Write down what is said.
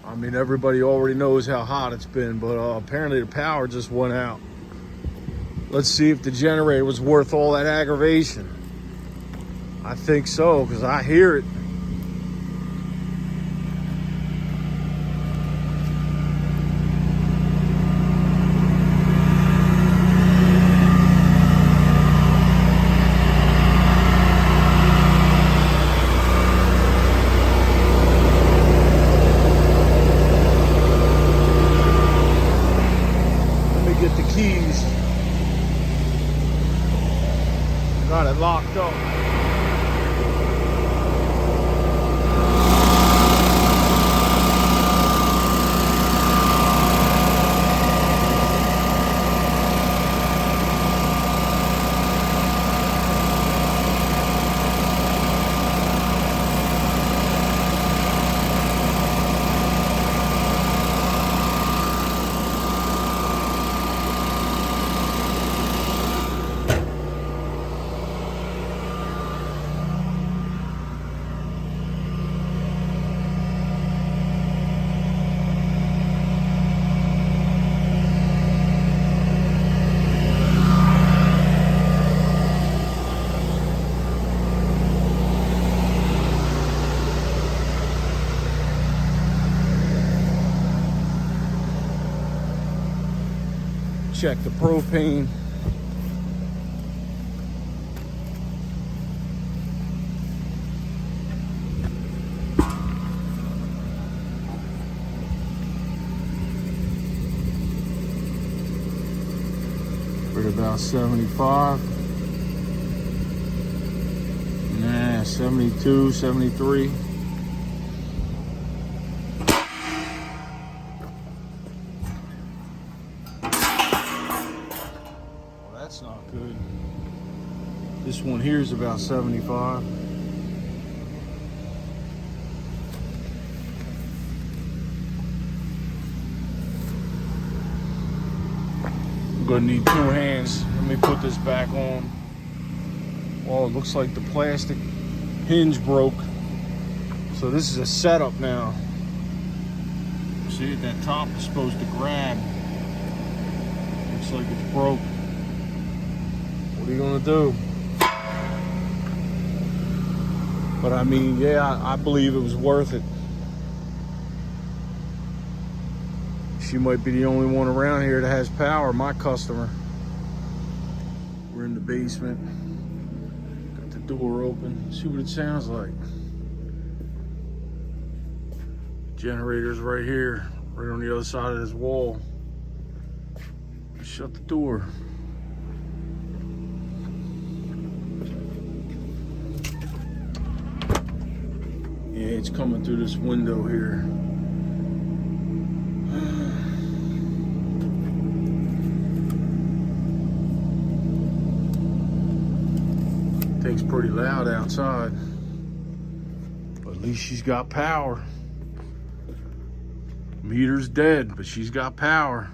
I mean, everybody already knows how hot it's been, but apparently the power just went out. Let's see if the generator was worth all that aggravation. I think so, because I hear it. Get the keys. Got it locked up. Check the propane. We're about 75. Nah, 72, 73. That's not good. This one here is about 75. I'm gonna need 2 hands. Let me put this back on. Oh, it looks like the plastic hinge broke. So this is a setup now. See, that top is supposed to grab. Looks like it's broke. What are you gonna do? But I mean, yeah, I believe it was worth it. She might be the only one around here that has power, my customer. We're in the basement. Got the door open. See what it sounds like. Generator's right here, right on the other side of this wall. Shut the door. Yeah, it's coming through this window here. Thing's pretty loud outside, but at least she's got power. Meter's dead, but she's got power.